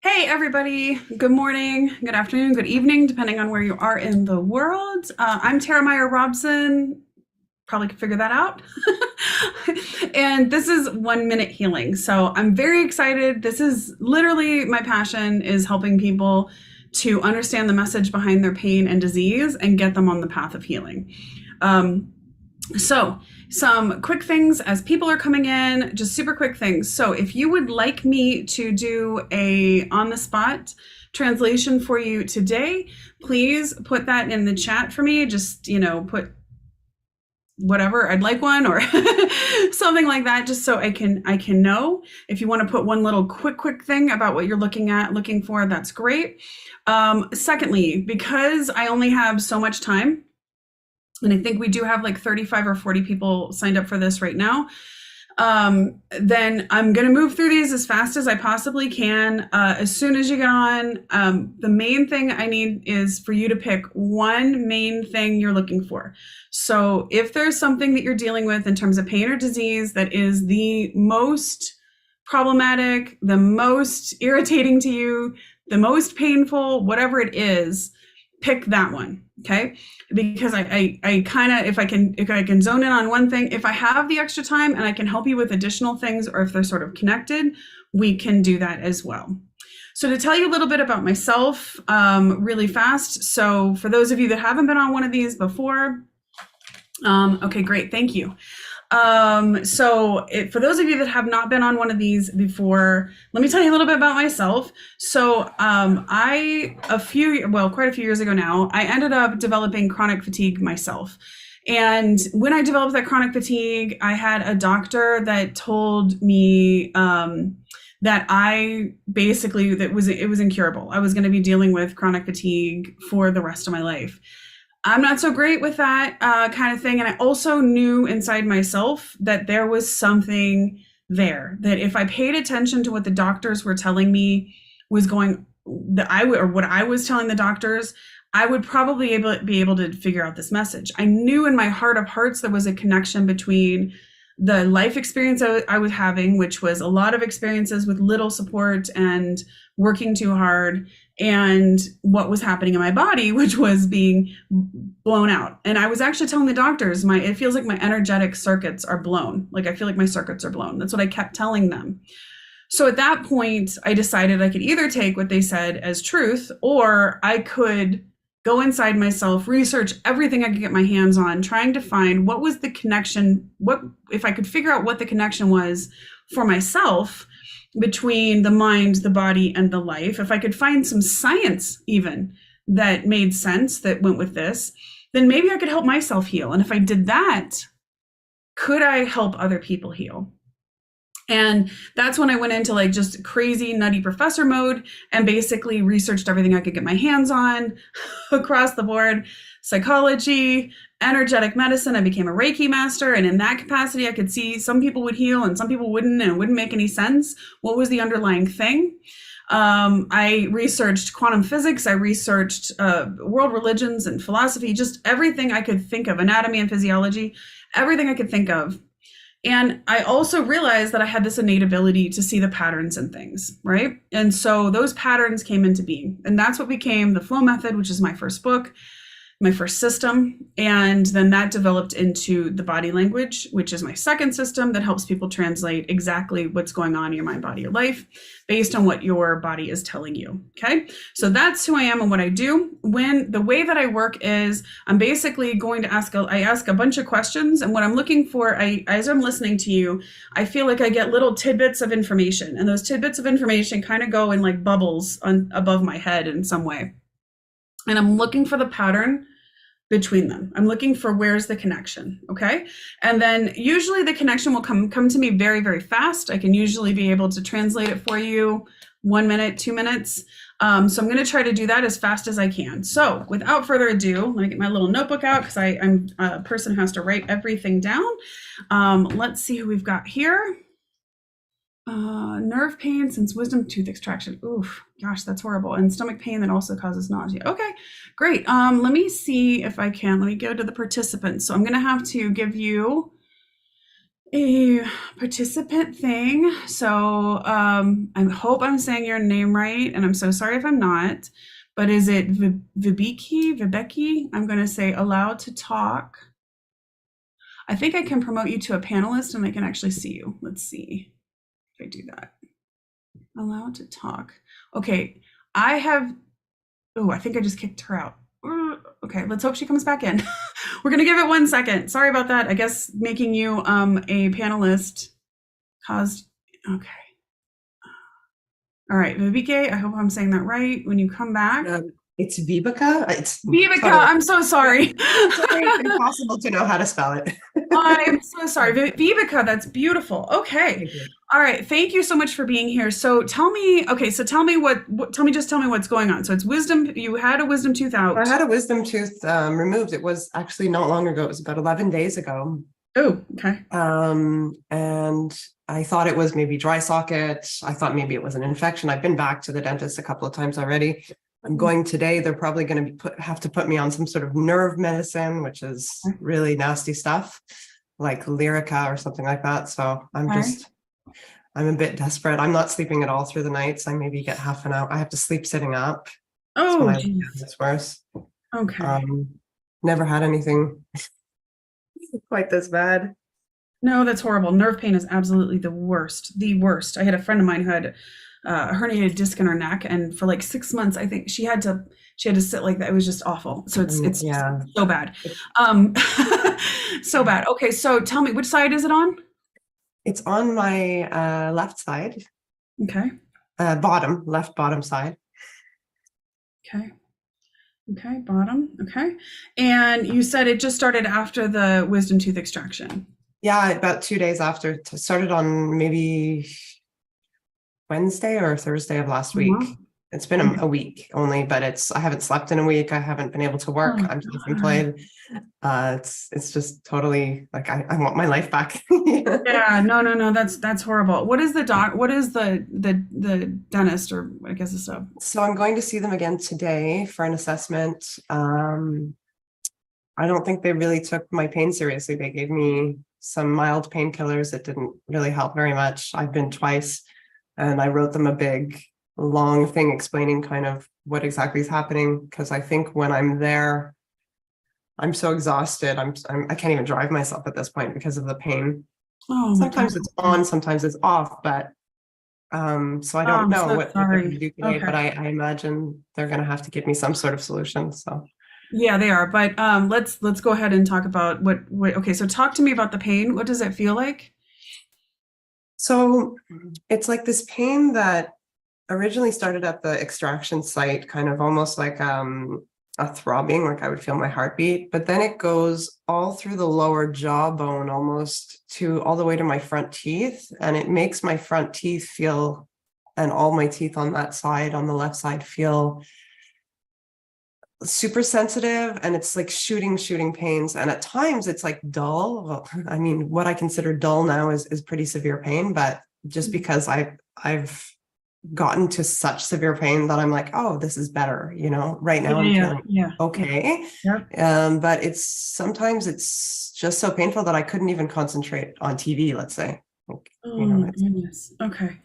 Hey, everybody. Good morning, good afternoon, good evening, depending on where you are in the world. I'm Tara Meyer-Robson. Probably could figure that out. And this is 1 Minute Healing. So I'm very excited. This is literally my passion is helping people to understand the message behind their pain and disease and get them on the path of healing. So some quick things as people are coming in, just super quick things. So if you would like me to do a on the spot translation for you today, please put that in the chat for me. Just, put whatever I'd like one or something like that, just so I can know. If you want to put one little quick thing about what you're looking for, that's great. Secondly, because I only have so much time, and I think we do have like 35 or 40 people signed up for this right now, then I'm going to move through these as fast as I possibly can. As soon as you get on, the main thing I need is for you to pick one main thing you're looking for. So if there's something that you're dealing with in terms of pain or disease that is the most problematic, the most irritating to you, the most painful, whatever it is, pick that one. Okay. Because I kind of, if I can zone in on one thing, if I have the extra time and I can help you with additional things, or if they're sort of connected, we can do that as well. So to tell you a little bit about myself, really fast. So for those of you that haven't been on one of these before, okay, great. Thank you. For those of you that have not been on one of these before, let me tell you a little bit about myself. So, quite a few years ago now, I ended up developing chronic fatigue myself. And when I developed that chronic fatigue, I had a doctor that told me, that it was incurable. I was going to be dealing with chronic fatigue for the rest of my life. I'm not so great with that kind of thing. And I also knew inside myself that there was something there, that if I paid attention to what the doctors were telling me was going, what I was telling the doctors, I would probably be able to figure out this message. I knew in my heart of hearts there was a connection between the life experience I was having, which was a lot of experiences with little support and working too hard, and what was happening in my body, which was being blown out. And I was actually telling the doctors, it feels like my energetic circuits are blown. Like I feel like my circuits are blown. That's what I kept telling them. So at that point, I decided I could either take what they said as truth, or I could go inside myself, research everything I could get my hands on, trying to find what was the connection, if I could figure out what the connection was for myself between the mind, the body, and the life. If I could find some science even that made sense that went with this, then maybe I could help myself heal. And if I did that, could I help other people heal? And that's when I went into like just crazy nutty professor mode and basically researched everything I could get my hands on across the board: psychology, energetic medicine. I became a Reiki master. And in that capacity, I could see some people would heal and some people wouldn't, and it wouldn't make any sense. What was the underlying thing? I researched quantum physics. I researched world religions and philosophy, just everything I could think of, anatomy and physiology, everything I could think of. And I also realized that I had this innate ability to see the patterns in things, right? And so those patterns came into being. And that's what became the Flow Method, which is my first book, my first system. And then that developed into the body language, which is my second system that helps people translate exactly what's going on in your mind, body, or life based on what your body is telling you. Okay. So that's who I am and what I do. The way that I work is I'm basically going to ask a bunch of questions. And what I'm looking for, as I'm listening to you, I feel like I get little tidbits of information, and those tidbits of information kind of go in like bubbles above my head in some way. And I'm looking for the pattern between them. I'm looking for where's the connection. Okay. And then usually the connection will come to me very, very fast. I can usually be able to translate it for you 1 minute, 2 minutes. So I'm going to try to do that as fast as I can. So without further ado, let me get my little notebook out, because I'm a person who has to write everything down. Let's see who we've got here. Nerve pain since wisdom tooth extraction. Oof, gosh, that's horrible. And stomach pain that also causes nausea. Okay, great. Let me see if I can. Let me go to the participants. So I'm going to have to give you a participant thing. So I hope I'm saying your name right, and I'm so sorry if I'm not. But is it Vibeki? I'm going to say allowed to talk. I think I can promote you to a panelist and I can actually see you. Let's see if I do that. Allowed to talk. Okay, I have. Oh, I think I just kicked her out. Okay, let's hope she comes back in. We're gonna give it 1 second. Sorry about that. I guess making you a panelist caused. Okay. All right, Viveke, I hope I'm saying that right. When you come back. It's Vibeke. It's Viveka, totally, I'm so sorry. it's impossible to know how to spell it. I'm so sorry. Viveka, that's beautiful. Okay. All right. Thank you so much for being here. So tell me, okay, so tell me just tell me what's going on. So it's wisdom, you had a wisdom tooth out. I had a wisdom tooth removed. It was actually not long ago. It was about 11 days ago. Oh, okay. And I thought it was maybe dry socket. I thought maybe it was an infection. I've been back to the dentist a couple of times already. I'm going today. They're probably going to have to put me on some sort of nerve medicine, which is really nasty stuff, like Lyrica or something like that. So I'm a bit desperate. I'm not sleeping at all through the nights. I maybe get half an hour. I have to sleep sitting up. Oh, it's worse. Okay. Never had anything quite this bad. No, that's horrible. Nerve pain is absolutely the worst. The worst. I had a friend of mine who had a herniated disc in her neck, and for like 6 months, I think she had to sit like that. It was just awful. So it's so bad. So bad. Okay, so tell me, which side is it on? It's on my left side. Okay. Left bottom side. Okay. Okay, bottom. Okay. And you said it just started after the wisdom tooth extraction. Yeah, about 2 days after. It started on maybe Wednesday or Thursday of last week. It's been a week only, but I haven't slept in a week. I haven't been able to work. I'm self-employed. It's just totally like I want my life back. Yeah, no, that's horrible. What is the dentist, or I guess it's So I'm going to see them again today for an assessment. I don't think they really took my pain seriously. They gave me some mild painkillers that didn't really help very much. I've been twice, and I wrote them a big long thing explaining kind of what exactly is happening, because I think when I'm there, I'm so exhausted. I can't even drive myself at this point because of the pain. Sometimes it's on, sometimes it's off, but so I don't know what they're going to do today, but I imagine they're going to have to give me some sort of solution. So yeah, they are. But let's go ahead and talk about what okay, so talk to me about the pain. What does it feel like? So it's like this pain that originally started at the extraction site, kind of almost like a throbbing, like I would feel my heartbeat, but then it goes all through the lower jawbone, almost to all the way to my front teeth. And it makes my front teeth feel, and all my teeth on that side, on the left side, feel super sensitive. And it's like shooting pains. And at times it's like dull. Well, I mean, what I consider dull now is pretty severe pain, but just because I've gotten to such severe pain that I'm like, oh, this is better, right now I'm feeling okay. But sometimes it's just so painful that I couldn't even concentrate on TV, let's say. My goodness. Okay.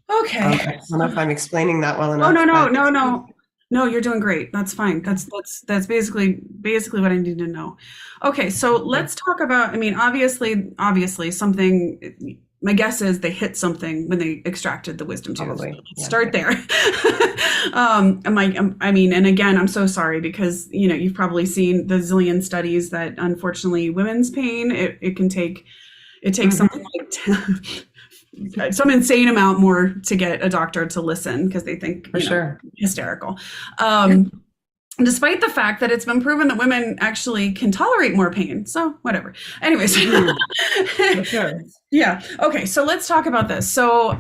I don't know if I'm explaining that well enough. No, you're doing great. That's fine. That's basically what I need to know. Okay, so let's talk about, I mean, obviously something, my guess is they hit something when they extracted the wisdom tooth. Let's start there. I mean, and again, I'm so sorry because, you've probably seen the zillion studies that unfortunately women's pain, it takes something like some insane amount more to get a doctor to listen because they think hysterical. Despite the fact that it's been proven that women actually can tolerate more pain. So whatever. Anyways. Yeah. Okay. So let's talk about this. So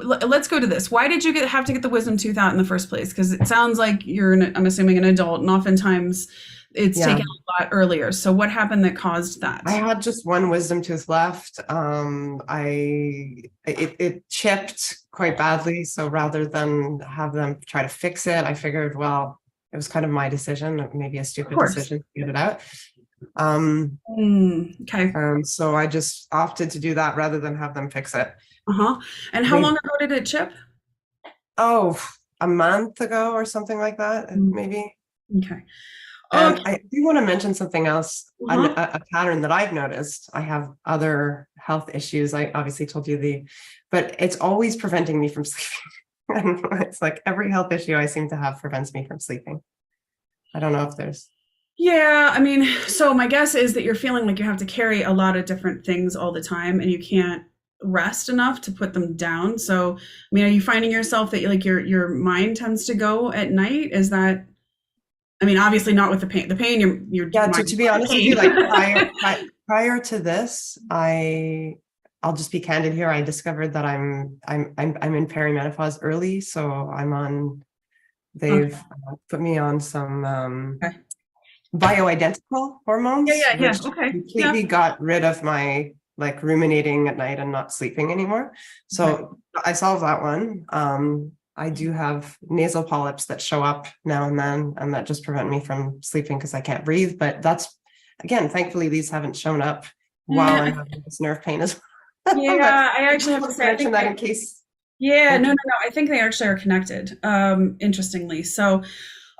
let's go to this. Why did you have to get the wisdom tooth out in the first place? Because it sounds like I'm assuming an adult, and oftentimes it's taken a lot earlier. So what happened that caused that? I had just one wisdom tooth left. It chipped quite badly. So rather than have them try to fix it, I figured, well, it was kind of my decision, maybe a stupid decision to get it out. Okay. So I just opted to do that rather than have them fix it. Uh-huh. And how long They, ago did it chip? oh, a month ago or something like that, Mm, maybe. okay. And Okay. I do want to mention something else, Uh-huh. a pattern that I've noticed. I have other health issues. I obviously told you but it's always preventing me from sleeping. And it's like every health issue I seem to have prevents me from sleeping. I don't know if there's, Yeah, I mean, so my guess is that you're feeling like you have to carry a lot of different things all the time and you can't rest enough to put them down. So, I mean, are you finding yourself that like your mind tends to go at night? Is that, I mean, obviously not with the pain. The pain, your yeah, mind to is be not honest with you, like in prior to this, I'll just be candid here. I discovered that I'm in perimenopause early, so pain. they've put me on some Okay. bioidentical Yeah, hormones, yeah, yeah. which Okay. Yeah. completely got rid of my like ruminating at night and not sleeping anymore. Okay. So I solved that one. I do have nasal polyps that show up now and then, and that just prevent me from sleeping because I can't breathe. But that's, again, thankfully, these haven't shown up while I'm Yeah. having this nerve pain as well. But Yeah, I I actually just have to wanted to say, I mention think that in case. yeah, no, Okay. no, no. I think they actually are connected, interestingly. So,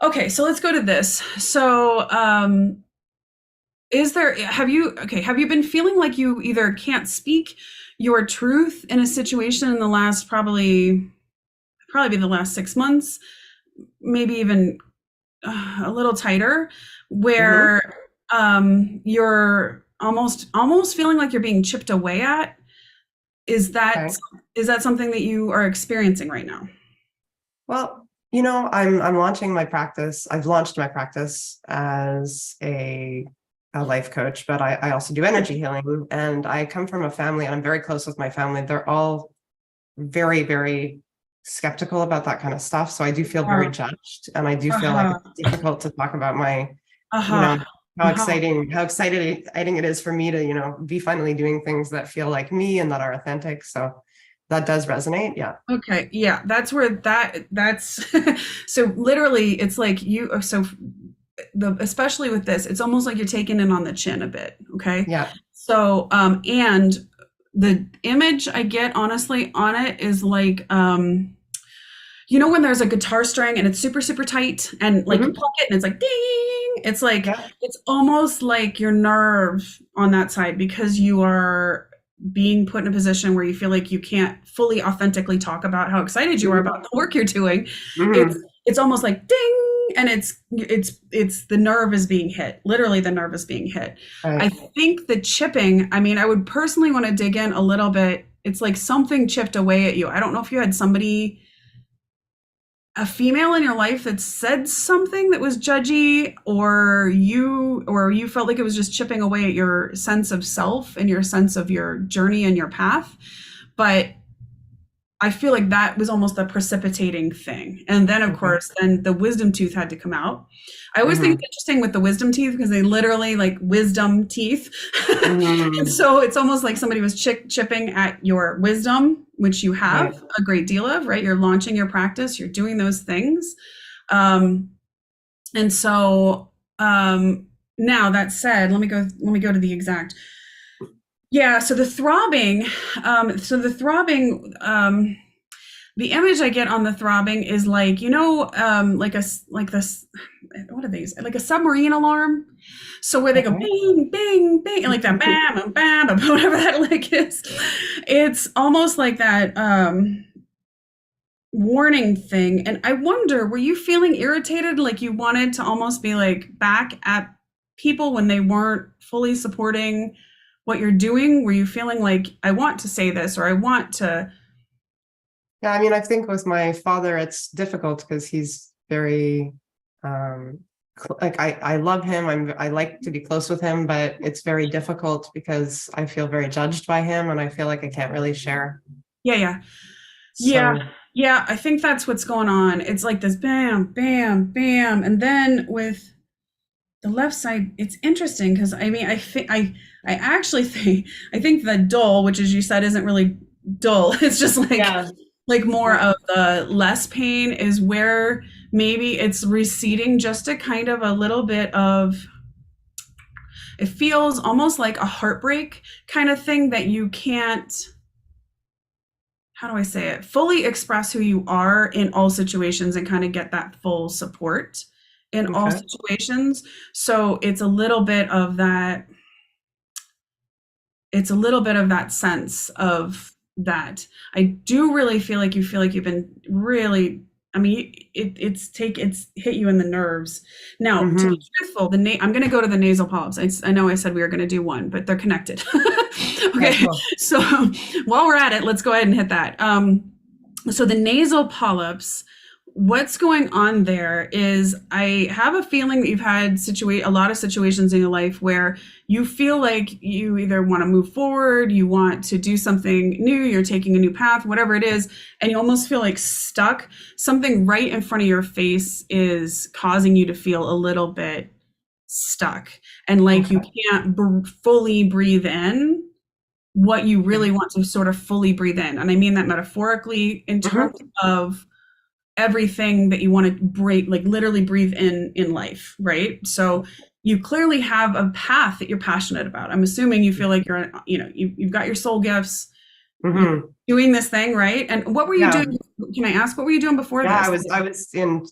okay, so let's go to this. So, is there, have you been feeling like you either can't speak your truth in a situation in the last probably be the last 6 months, maybe even a little tighter, Mhm. where you're almost feeling like you're being chipped away at? Is that Okay. is that something that you are experiencing right now? Well, I'm launching my practice. I've launched my practice as a life coach, but I also do energy healing. And I come from a family, and I'm very close with my family. They're all very, very skeptical about that kind of stuff. So I do feel very Uh, judged, and I do feel like uh-huh. it's difficult to talk about you Uh-huh. know, Uh-huh. how exciting it is for me to, be finally doing things that feel like me and that are authentic. So that does resonate. Yeah. Okay. Yeah, that's where that's so literally it's like so the especially with this, it's almost like you're taking it on the chin a bit, okay? Yeah. So and the image I get honestly on it is like you know when there's a guitar string and it's super super tight and like you Mhm. pluck it and it's like ding, it's like Yeah. it's almost like your nerve on that side because you are being put in a position where you feel like you can't fully authentically talk about how excited you are Mhm. about the work you're doing. it's Mhm. it's almost like ding, and it's the nerve is being hit, literally the nerve is being hit. I Right. think the chipping, I mean, I would personally want to dig in a little bit. It's like something chipped away at you. I don't know if you had somebody, a female in your life that said something that was judgy, or you felt like it was just chipping away at your sense of self and your sense of your journey and your path. But I feel like that was almost the precipitating thing. And then, of Okay. course, then the wisdom tooth had to come out. I always think it's Mhm. interesting with the wisdom teeth because they literally like wisdom teeth. And Mhm. so it's almost like somebody was chipping at your wisdom, which you have Right. a great deal of, right? You're launching your practice, you're doing those things. Um, and so now that said, let me go to the exact. Yeah, so the throbbing, the image I get on the throbbing is like, like this, what are these? Like a submarine alarm. So where they go Okay. bing, bing, bing, and like that bam, and bam, and whatever that like is. It's almost like that warning thing. And I wonder, were you feeling irritated, like you wanted to almost be like back at people when they weren't fully supporting what you're doing? Were you feeling like, I want to say this, or I want to? Yeah, I mean, I think with my father, it's difficult because he's very, um, like I love him. I like to be close with him, but it's very difficult because I feel very judged by him, and I feel like I can't really share. Yeah, yeah. Yeah, So, yeah, I think that's what's going on. It's like this bam, bam, bam. And then with the left side, it's interesting because I mean, I actually think the dull, which as you said isn't really dull. It's just yeah. like more of the less pain is where maybe it's receding just a kind of a little bit of It feels almost like a heartbreak kind of thing that you can't, how do I say it, fully express who you are in all situations and kind of get that full support in all Okay. situations. So it's a little bit of that sense of that. I do really feel like you've been really, I mean, it's hit you in the nerves. Now, to be Hmm. truthful, I'm going to go to the nasal polyps. I know I said we were going to do one, but they're connected. Okay, Okay, cool. so while we're at it, let's go ahead and hit that. So the nasal polyps, what's going on there is I have a feeling that you've had a lot of situations in your life where you feel like you either want to move forward, you want to do something new, you're taking a new path, whatever it is, and you almost feel like stuck. Something right in front of your face is causing you to feel a little bit stuck and like you Okay. can't fully breathe in what you really want to sort of fully breathe in. And I mean that metaphorically in terms Hmm. of everything that you want to breathe, like literally breathe in life, right? So you clearly have a path that you're passionate about. I'm assuming you feel like you've got your soul gifts, you're Hmm. doing this thing, right? And what were you Yeah. doing? Can I ask, what were you doing before Yeah, this? I was in,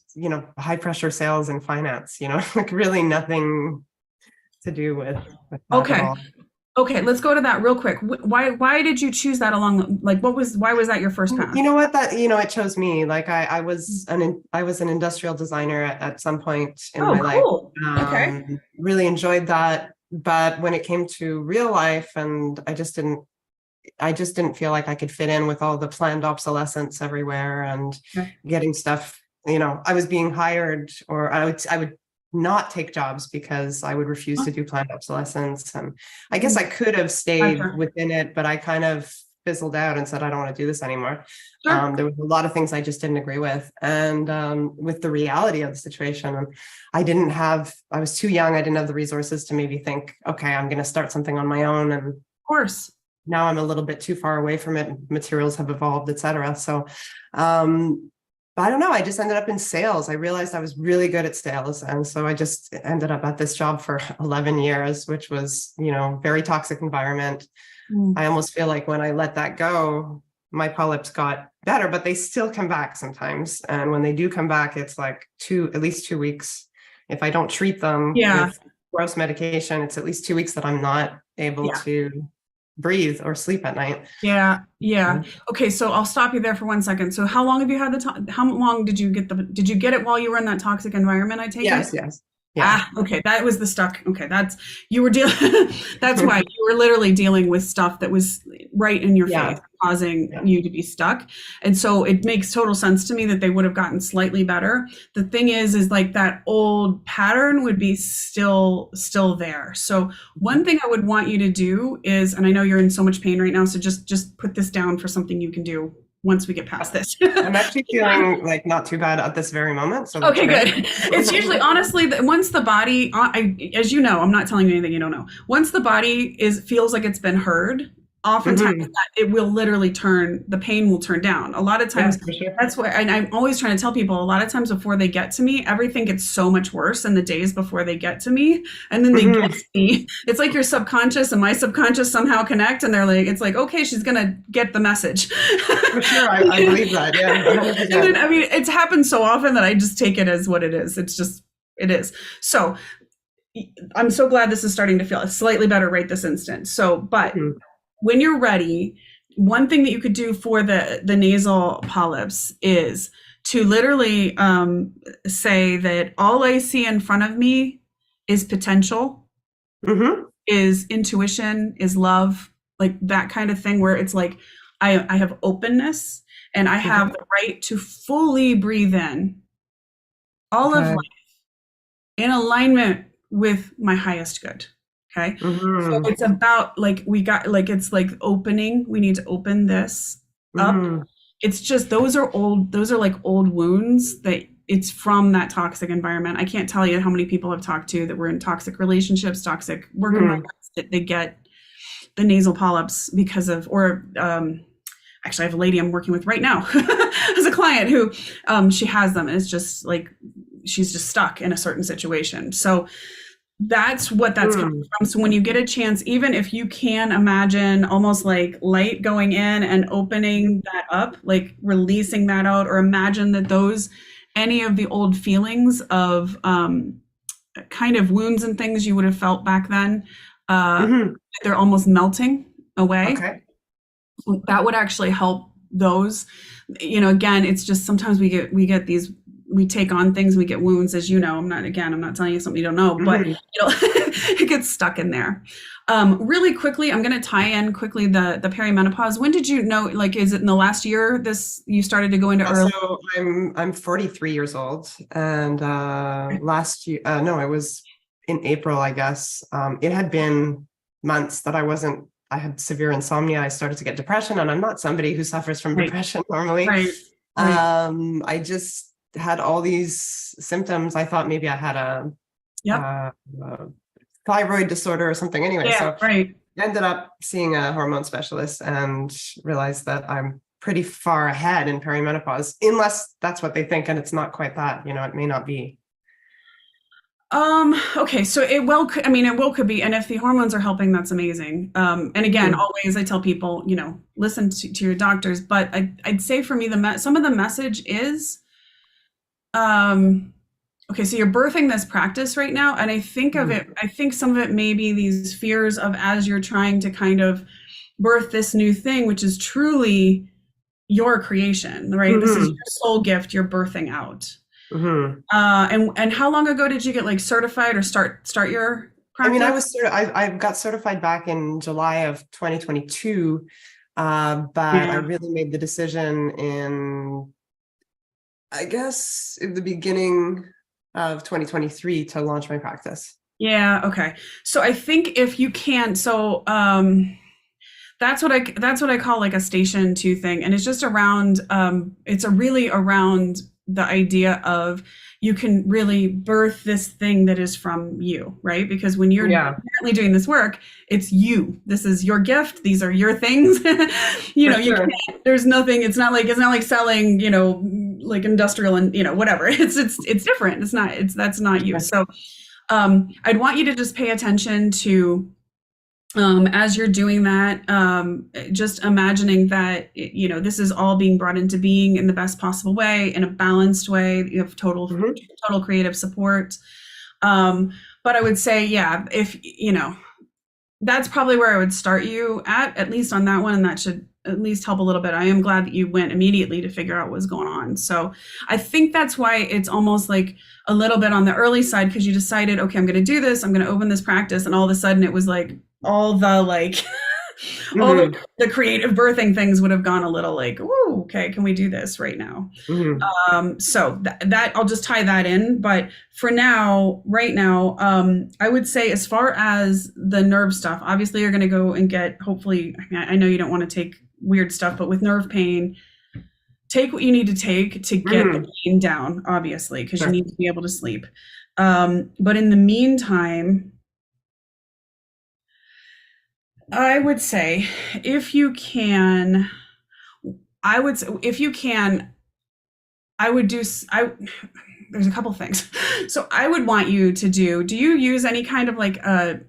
high pressure sales and finance, like really nothing to do with that at Okay. all. Okay, let's go to that real quick. Why did you choose that along, like, why was that your first You path? know what, it chose me. Like I was an industrial designer at some point in Oh, my life. cool. Okay. Really enjoyed that. But when it came to real life, and I just didn't feel like I could fit in with all the planned obsolescence everywhere and Okay. getting stuff. I was being hired, or I would not take jobs because I would refuse to do planned obsolescence. And I guess I could have stayed Gotcha. within it, but I kind of fizzled out and said, I don't want to do this anymore. Sure. There was a lot of things I just didn't agree with. And with the reality of the situation, and I was too young. I didn't have the resources to maybe think, okay, I'm going to start something on my own. And Of course. now I'm a little bit too far away from it. Materials have evolved, et cetera. So, but I don't know. I just ended up in sales. I realized I was really good at sales. And so I just ended up at this job for 11 years, which was, very toxic environment. Mm. I almost feel like when I let that go, my polyps got better, but they still come back sometimes. And when they do come back, it's like at least 2 weeks. If I don't treat them Yeah. with gross medication, it's at least 2 weeks that I'm not able Yeah. to breathe or sleep at night. Yeah. Yeah. Okay. So I'll stop you there for 1 second. So how long have you had how long did you get it while you were in that toxic environment? I take it? Yes, yes. Yeah. Ah, okay. That was the stuck. Okay. You were dealing, that's why you were literally dealing with stuff that was right in your Yeah. face, causing Yeah. you to be stuck. And so it makes total sense to me that they would have gotten slightly better. The thing is like that old pattern would be still there. So one thing I would want you to do is, and I know you're in so much pain right now, so just put this down for something you can do once we get past this. I'm actually feeling like not too bad at this very moment. So that's Okay, great. good. It's usually honestly that once the body, as you know, I'm not telling you anything you don't know. Once the body feels like it's been heard, oftentimes Mhm. it will literally the pain will turn down. A lot of Yeah, times, for sure. that's why, and I'm always trying to tell people, a lot of times before they get to me, everything gets so much worse in the days before they get to me, and then they get Mhm. to me. It's like your subconscious and my subconscious somehow connect, and it's like, okay, she's gonna get the message. For sure. I believe that. Yeah, And 100%. then, I mean, it's happened so often that I just take it as what it is. It is. So I'm so glad this is starting to feel slightly better right this instant. So, but Mhm. when you're ready, one thing that you could do for the nasal polyps is to literally say that all I see in front of me is potential, Mhm. is intuition, is love, like that kind of thing where it's like I have openness and I have Mhm. the right to fully breathe in all of Okay. life in alignment with my highest good. Okay. So Mhm. it's about like it's like opening, we need to open this up. Mhm. It's just those are like old wounds that it's from that toxic environment. I can't tell you how many people I've talked to that were in toxic relationships, toxic work Mhm. environments that they get the nasal polyps because of, or actually I have a lady I'm working with right now as a client who she has them and it's just like she's just stuck in a certain situation. So That's what that's coming Mm. from. So when you get a chance, even if you can imagine almost like light going in and opening that up, like releasing that out, or imagine that those, any of the old feelings of kind of wounds and things you would have felt back then, uh, Hmm. they're almost melting away. Okay. That would actually help those. Again, it's just sometimes we get these, we take on things, we get wounds, as you know. I'm not telling you something you don't know, but Hmm. it gets stuck in there. Really quickly, I'm going to tie in quickly the perimenopause. When did you know, like, is it in the last year this you started to go into early? So I'm 43 years old, and last year, no, it was in April, I guess. It had been months that I had severe insomnia. I started to get depression, and I'm not somebody who suffers from Right, depression normally. right, right. I just had all these symptoms. I thought maybe I had Yep. a thyroid disorder or something. Anyway, Yeah, so right. ended up seeing a hormone specialist and realized that I'm pretty far ahead in perimenopause, unless that's what they think, and it's not quite that, it may not be. Okay, so it will could be, and if the hormones are helping, that's amazing. And again, Mhm. always I tell people, listen to your doctors, but I'd say for me, some of the message is, um, okay, so you're birthing this practice right now, and Mhm. I think some of it may be these fears of, as you're trying to kind of birth this new thing, which is truly your creation, right? This is Mhm. your soul gift you're birthing out. Mhm. And how long ago did you get like certified or start your I mean, practice? I got certified back in July of 2022, but I Yeah. really made the decision in, I guess, in the beginning of 2023 to launch my practice. Yeah, okay. So I think if you can, so that's what I call like a station two thing, and it's just around it's a really around the idea of you can really birth this thing that is from you, right? Because when you're Yeah, currently doing this work, it's you. This is your gift. These are your things. for You sure. can't. There's nothing. It's not like selling. Like industrial and whatever. It's different. It's not. It's That's not you. So I'd want you to just pay attention to, as you're doing that, just imagining that this is all being brought into being in the best possible way, in a balanced way. You have Mhm. total creative support. But I would say, yeah, if that's probably where I would start you at least on that one, and that should at least help a little bit. I am glad that you went immediately to figure out what was going on. So I think that's why it's almost like a little bit on the early side, because you decided, okay, I'm going to do this, I'm going to open this practice, and all of a sudden it was like all the like all Mhm. the creative birthing things would have gone a little like, ooh, okay, can we do this right now? Mhm. So that I'll just tie that in. But for now, right now, I would say as far as the nerve stuff, obviously you're going to go and get, hopefully, I know you don't want to take weird stuff, but with nerve pain, take what you need to take to get the Mhm. pain down, obviously, because you Sure. need to be able to sleep. But in the meantime, I would say if you can, I would say if you can, I would do, there's a couple things. So I would want you to do you use any kind of like a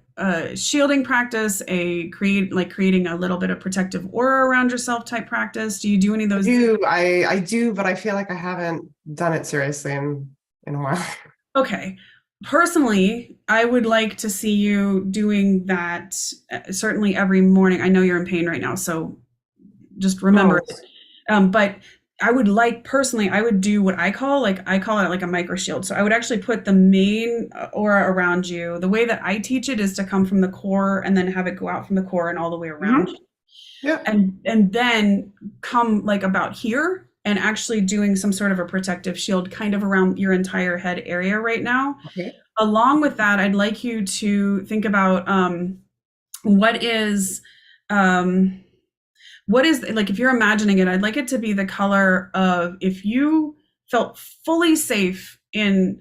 shielding practice, creating a little bit of protective aura around yourself type practice? Do you do any of those? I do, but I feel like I haven't done it seriously in a while. Okay. Personally, I would like to see you doing that, certainly every morning. I know you're in pain right now, so just remember. Oh. But I would like personally, I would do what I call it like a micro shield. So I would actually put the main aura around you. The way that I teach it is to come from the core and then have it go out from the core and all the way around, Mhm. Yeah. and then come like about here and actually doing some sort of a protective shield kind of around your entire head area right now. Okay. Along with that, I'd like you to think about what is um, like, if you're imagining it, I'd like it to be the color of, if you felt fully safe in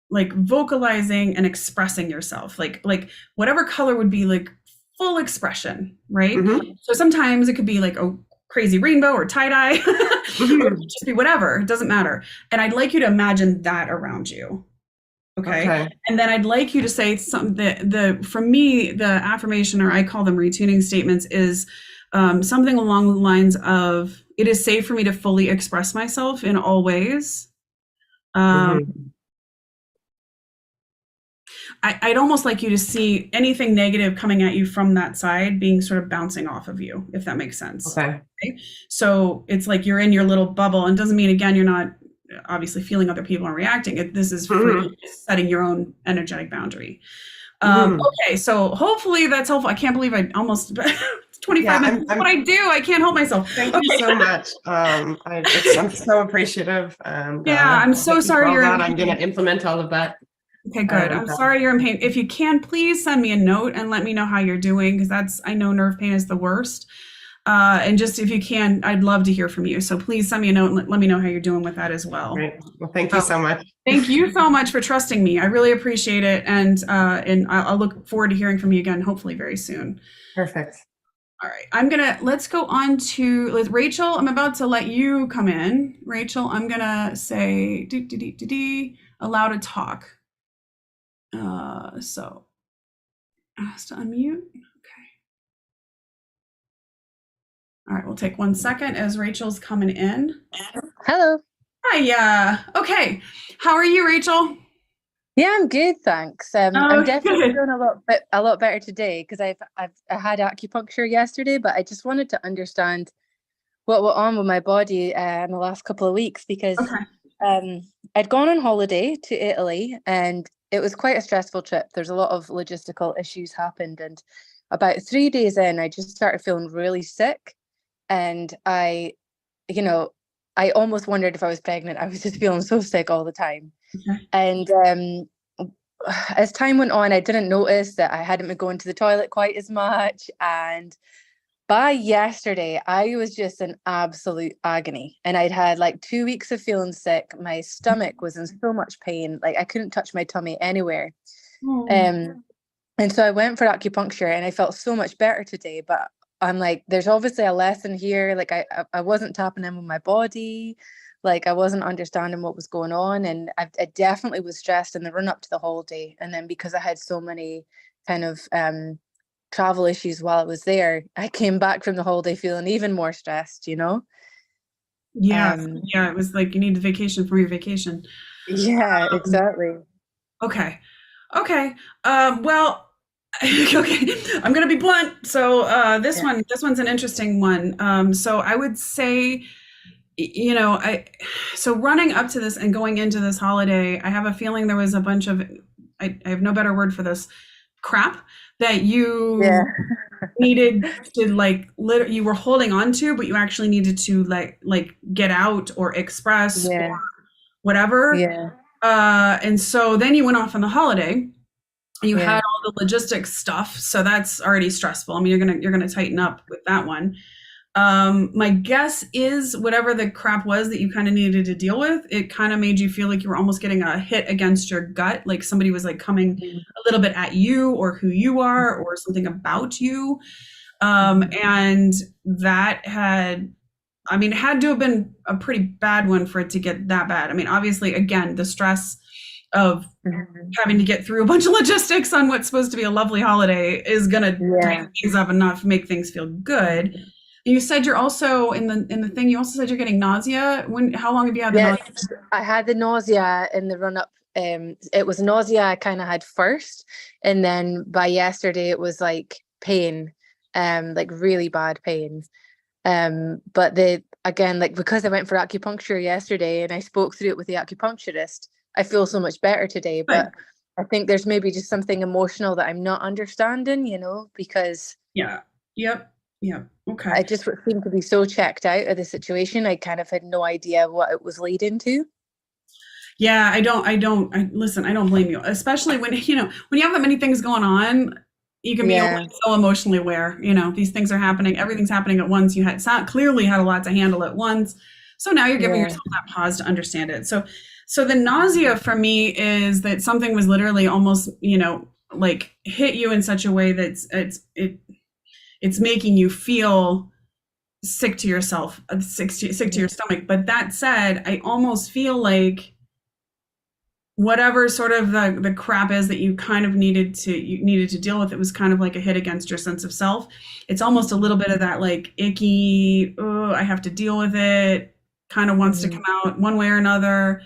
like vocalizing and expressing yourself, like whatever color would be like full expression, right? Mhm. So sometimes it could be like a crazy rainbow or tie-dye, or it could Mhm. just be whatever, it doesn't matter. And I'd like you to imagine that around you. Okay. Okay. And then I'd like you to say something the for me, the affirmation, or I call them retuning statements, is something along the lines of, it is safe for me to fully express myself in all ways. Um, Hmm. I'd almost like you to see anything negative coming at you from that side being sort of bouncing off of you, if that makes sense. Okay. Okay? So it's like you're in your little bubble, and doesn't mean, again, you're not obviously feeling other people and reacting. This is for you Hmm. setting your own energetic boundary. Hmm. Okay, so hopefully that's helpful. I can't believe I almost 25 Yeah, minutes. That's what I do. I can't help myself. thank you Okay. so much. I'm so appreciative, and Yeah, I'm so thank you for sorry all you're in that. I'm pain. gonna implement all of that. Okay, good. And I'm sorry you're in pain. If you can, please send me a note and let me know how you're doing, because I know nerve pain is the worst. And just if you can, I'd love to hear from you. So please send me a note and let me know how you're doing with that as well. great. Well, thank you So so much. thank you so much for trusting me. I really appreciate it. And I'll look forward to hearing from you again, hopefully very soon. Perfect. All right, let's go on to Rachel. I'm about to let you come in. Rachel, I'm gonna say, allow to talk. So ask to unmute. Okay. All right, we'll take 1 second as Rachel's coming in. Hello. Hi, yeah. Okay. How are you, Rachel? Yeah, I'm good, thanks. I'm Oh, definitely good. feeling a lot better today because I had acupuncture yesterday, but I just wanted to understand what went on with my body in the last couple of weeks because Okay. um, I'd gone on holiday to Italy and it was quite a stressful trip. There's a lot of logistical issues happened, and about 3 days in, I just started feeling really sick, and you know, I almost wondered if I was pregnant. I was just feeling so sick all the time. Okay. And as time went on, I didn't notice that I hadn't been going to the toilet quite as much. And by yesterday, I was just in absolute agony. And I'd had like 2 weeks of feeling sick. My stomach was in so much pain, like I couldn't touch my tummy anywhere. Oh, Um, and so I went for acupuncture and I felt so much better today. But I'm like, there's obviously a lesson here. Like I wasn't tapping in with my body. Like I wasn't understanding what was going on. And I definitely was stressed in the run up to the holiday. And then because I had so many kind of travel issues while I was there, I came back from the holiday feeling even more stressed, you know? yeah. Um, Yeah. It was like you need the vacation from your vacation. yeah, Um, exactly. okay. Okay. Well, okay. I'm gonna be blunt. So Yeah. this one's an interesting one. So I would say, you know, so running up to this and going into this holiday, I have a feeling there was a bunch of, I have no better word for this, crap that Yeah. you needed to you were holding on to, but you actually needed to get out or express or Yeah. whatever. Yeah. And so then you went off on the holiday. You had Yeah. all the logistics stuff, so that's already stressful. I mean, you're gonna tighten up with that one. My guess is whatever the crap was that you kind of needed to deal with, it kind of made you feel like you were almost getting a hit against your gut, like somebody was like coming Mhm. a little bit at you or who you are or something about you. Mhm. And that had, I mean, it had to have been a pretty bad one for it to get that bad. I mean, obviously, again, the stress of Mhm. having to get through a bunch of logistics on what's supposed to be a lovely holiday is going to Yeah. tighten things up enough, make things feel good. You said you're also in the thing. You also said you're getting nausea. How long have you had the Yeah, nausea? I had the nausea in the run up. It was nausea I kind of had first, and then by yesterday it was like pain, like really bad pain. But the again, like because I went for acupuncture yesterday and I spoke through it with the acupuncturist, I feel so much better today. Good. But I think there's maybe just something emotional that I'm not understanding, you know, because Yeah. Yep. Yep. Okay. I just seemed to be so checked out of the situation. I kind of had no idea what it was leading to. Yeah. Listen, I don't blame you, especially when, when you have that many things going on, you can be only Yeah, so emotionally aware. These things are happening. Everything's happening at once. You clearly had a lot to handle at once. So now you're giving yeah, yourself that pause to understand it. So the nausea for me is that something was literally almost, like hit you in such a way that it's making you feel sick to yourself, sick to your stomach. But that said, I almost feel like whatever sort of the crap is that you needed to deal with, it was kind of like a hit against your sense of self. It's almost a little bit of that like icky, oh, I have to deal with it, kind of wants to Mhm. come out one way or another.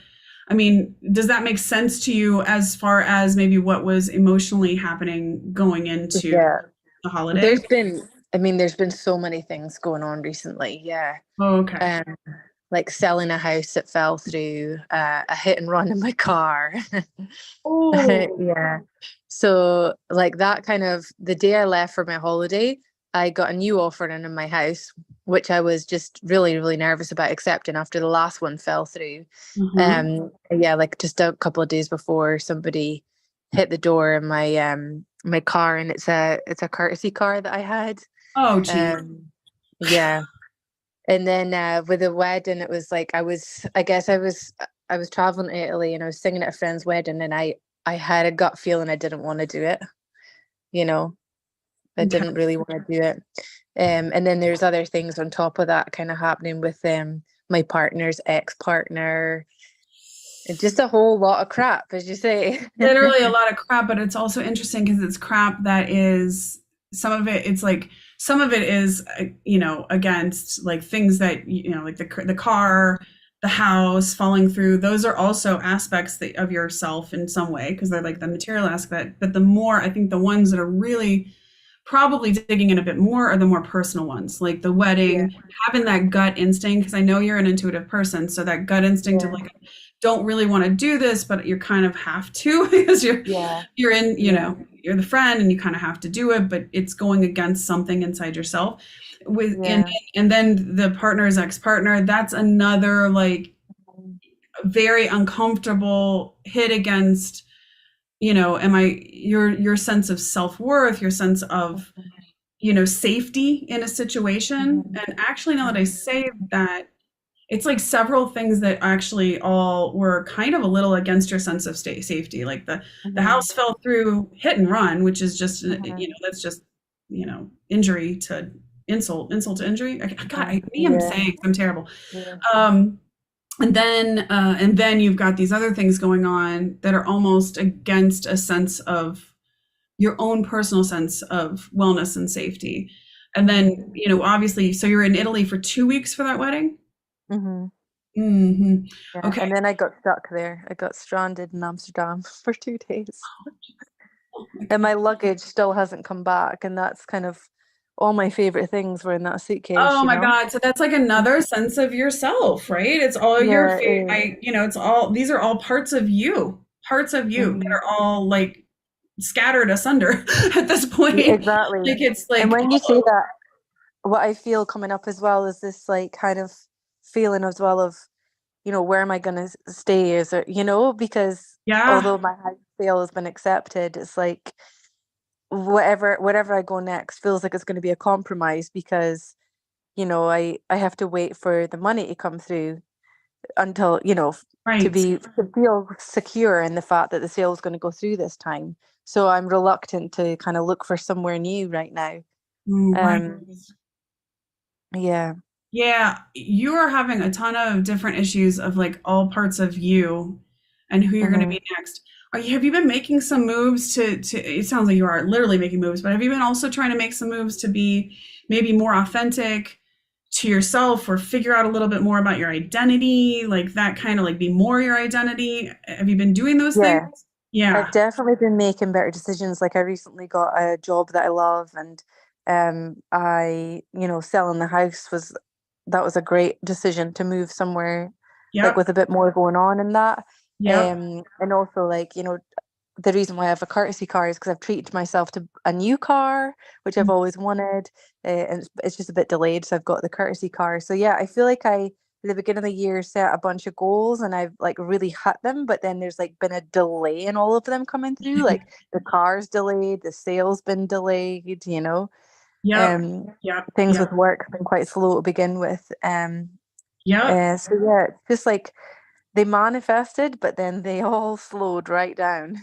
I mean, does that make sense to you as far as maybe what was emotionally happening going into Yeah. the holiday? There's been, I mean, there's been so many things going on recently. Yeah. Oh, okay. Um, like selling a house that fell through, a hit and run in my car. Oh, Yeah. So like that kind of the day I left for my holiday, I got a new offer in my house, which I was just really, really nervous about accepting after the last one fell through. uh-huh. Yeah, like just a couple of days before somebody hit the door in my car, and it's a courtesy car that I had. Oh, geez. Um yeah. And then with the wedding, it was like I guess I was traveling to Italy and I was singing at a friend's wedding, and I had a gut feeling I didn't want to do it. You know, I Okay. didn't really want to do it. And then there's other things on top of that kind of happening with my partner's ex-partner, and just a whole lot of crap, as you say. Literally a lot of crap, but it's also interesting because it's crap that is some of it. It's like some of it is against like things that like the car, the house falling through. Those are also aspects of yourself in some way because they're like the material aspect. But the more I think the ones that are really probably digging in a bit more are the more personal ones, like the Yeah, wedding, having that gut instinct. Because I know you're an intuitive person, so that gut instinct of yeah, like don't really want to do this, but you kind of have to because yeah, you're in, yeah, you're the friend and you kind of have to do it, but it's going against something inside yourself. With yeah. and then the partner's ex-partner, that's another like very uncomfortable hit against, am I your sense of self-worth, your sense of, safety in a situation. Mhm, And actually now that I mhm, say that, it's like several things that actually all were kind of a little against your sense of safety. Like the mhm, house fell through hit and run, which is just mhm, that's just injury to insult to injury. God, mhm. me I'm Yeah, saying I'm terrible. yeah, Um, and then you've got these other things going on that are almost against a sense of your own personal sense of wellness and safety. And then mhm, obviously, so you're in Italy for 2 weeks for that wedding. mhm. Hmm. Yeah, Okay. and then I got stuck there. I got stranded in Amsterdam for 2 days. Oh my And God. my luggage still hasn't come back, and that's kind of all my favorite things were in that suitcase, Oh you my know? God. So that's like another sense of yourself, right? It's all your, Yeah, it is. it's all, these are all parts of you that Mhm. are all like scattered asunder at this point. Exactly. Like it's And like, when you say that, what I feel coming up as well is this like kind of feeling as well of, where am I gonna stay? Is it, because yeah, although my house sale has been accepted, it's like whatever I go next feels like it's going to be a compromise because I have to wait for the money to come through until to right. be to feel secure in the fact that the sale is going to go through this time. So I'm reluctant to kind of look for somewhere new right now. Right. um yeah. Yeah, you are having a ton of different issues of like all parts of you and who you're going to Hmm. be next. Have you been making some moves to it sounds like you are literally making moves, but have you been also trying to make some moves to be maybe more authentic to yourself or figure out a little bit more about your identity, like that kind of like be more your identity? Have you been doing those things? Yeah, I've Yeah. definitely been making better decisions. Like I recently got a job that I love, and selling the house was a great decision to move somewhere like Yep. with a bit more going on in that. Yep. And also like, the reason why I have a courtesy car is because I've treated myself to a new car, which I've always wanted, and it's just a bit delayed. So I've got the courtesy car. So yeah, I feel like I at the beginning of the year set a bunch of goals and I've like really hit them, but then there's like been a delay in all of them coming through. Like the car's delayed, the sale's been delayed, Yep. um, Yep. things Yep. with work have been quite slow to begin with. Yep. So yeah, it's just like they manifested, but then they all slowed right down.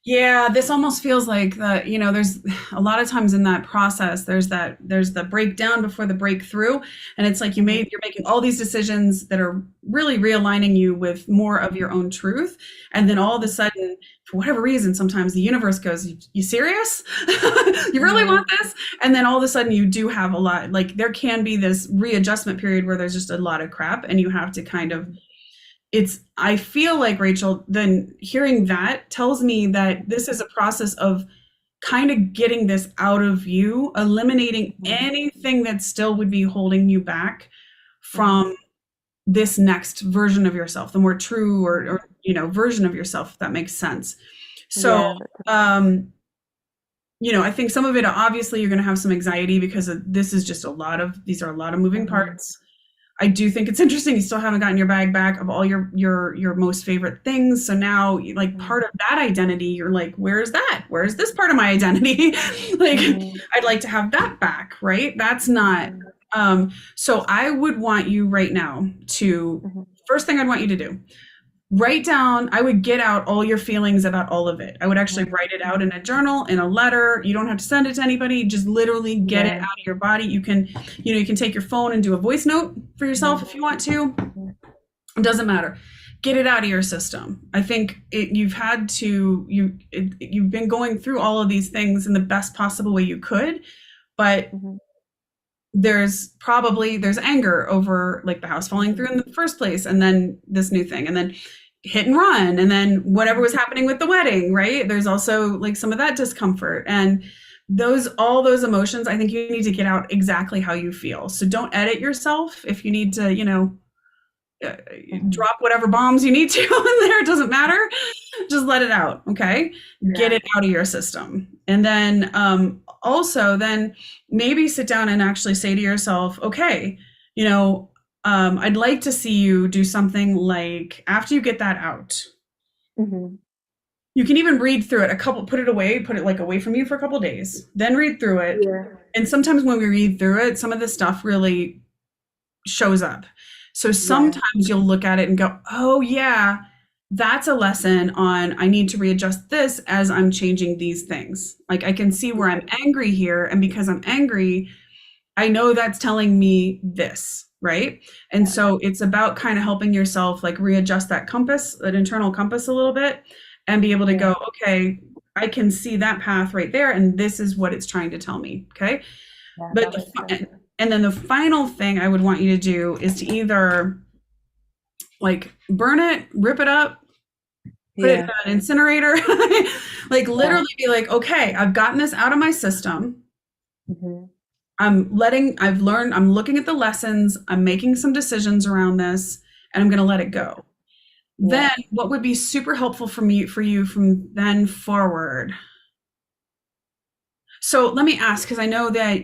Yeah, this almost feels like there's a lot of times in that process, there's the breakdown before the breakthrough. And it's like Mhm. you're making all these decisions that are really realigning you with more of your own truth. And then all of a sudden, for whatever reason, sometimes the universe goes, you serious? You really Mhm. want this? And then all of a sudden you do have a lot, like there can be this readjustment period where there's just a lot of crap and you have to kind of I feel like, Rachel, then hearing that tells me that this is a process of kind of getting this out of you, eliminating Mhm. anything that still would be holding you back Mhm. from this next version of yourself, the more true Mhm. version of yourself, if that makes sense. So, Yeah. um, I think some of it, obviously, you're going to have some anxiety because this is just these are a lot of moving Mhm. parts. I do think it's interesting you still haven't gotten your bag back of all your most favorite things. So now, like, Mhm. part of that identity, you're like, where's that? Where's this part of my identity? Like, Mhm. I'd like to have that back, right? That's not Mhm. so I would want you right now to Mhm. first thing I'd want you to do, write down, I would get out all your feelings about all of it. I would actually Mhm. write it out in a journal, in a letter. You don't have to send it to anybody, just literally get it Yeah. out of your body. You can take your phone and do a voice note for yourself Mhm. if you want to. Mhm. It doesn't matter. Get it out of your system. I think you've been going through all of these things in the best possible way you could, but Mhm. there's anger over like the house falling through Mhm. in the first place, and then this new thing, and then hit and run, and then whatever was happening with the wedding, right? There's also like some of that discomfort, and all those emotions, I think you need to get out exactly how you feel. So don't edit yourself. If you need to, uh, Mhm. drop whatever bombs you need to in there, it doesn't matter. Just let it out. Okay, get Yeah. it out of your system. And then also then maybe sit down and actually say to yourself, okay, you know I'd like to see you do something like, after you get that out, Mhm. you can even read through it put it away, put it like away from you for a couple days, then read through it. Yeah. And sometimes when we read through it, some of this stuff really shows up. So Yeah. sometimes you'll look at it and go, oh, yeah, that's a lesson on, I need to readjust this as I'm changing these things. Like I can see where I'm angry here. And because I'm angry, I know that's telling me this, right? And Yeah. so it's about kind of helping yourself like readjust that compass, that internal compass a little bit, and be able to Yeah. go, okay, I can see that path right there. And this is what it's trying to tell me. Okay. Yeah. But That makes sense. and then the final thing I would want you to do is to either like burn it, rip it up, put it in Yeah. an incinerator, like Yeah. literally be like, okay, I've gotten this out of my system. Mhm. I've learned, I'm looking at the lessons, I'm making some decisions around this, and I'm going to let it go. Then Yeah. what would be super helpful for you from then forward? So let me ask, because I know that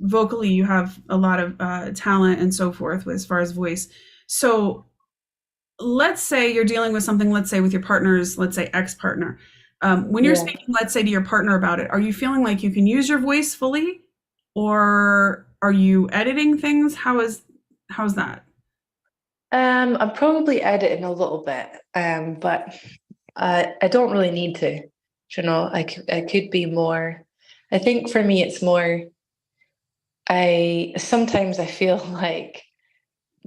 vocally you have a lot of talent and so forth as far as voice. So let's say you're dealing with something, let's say with your partner's, let's say ex-partner. When you're Yeah. speaking, let's say to your partner about it, are you feeling like you can use your voice fully, or are you editing things? How's that? I'm probably editing a little bit, but I don't really need to. You know, I could be more. I think for me, it's more. I sometimes I feel like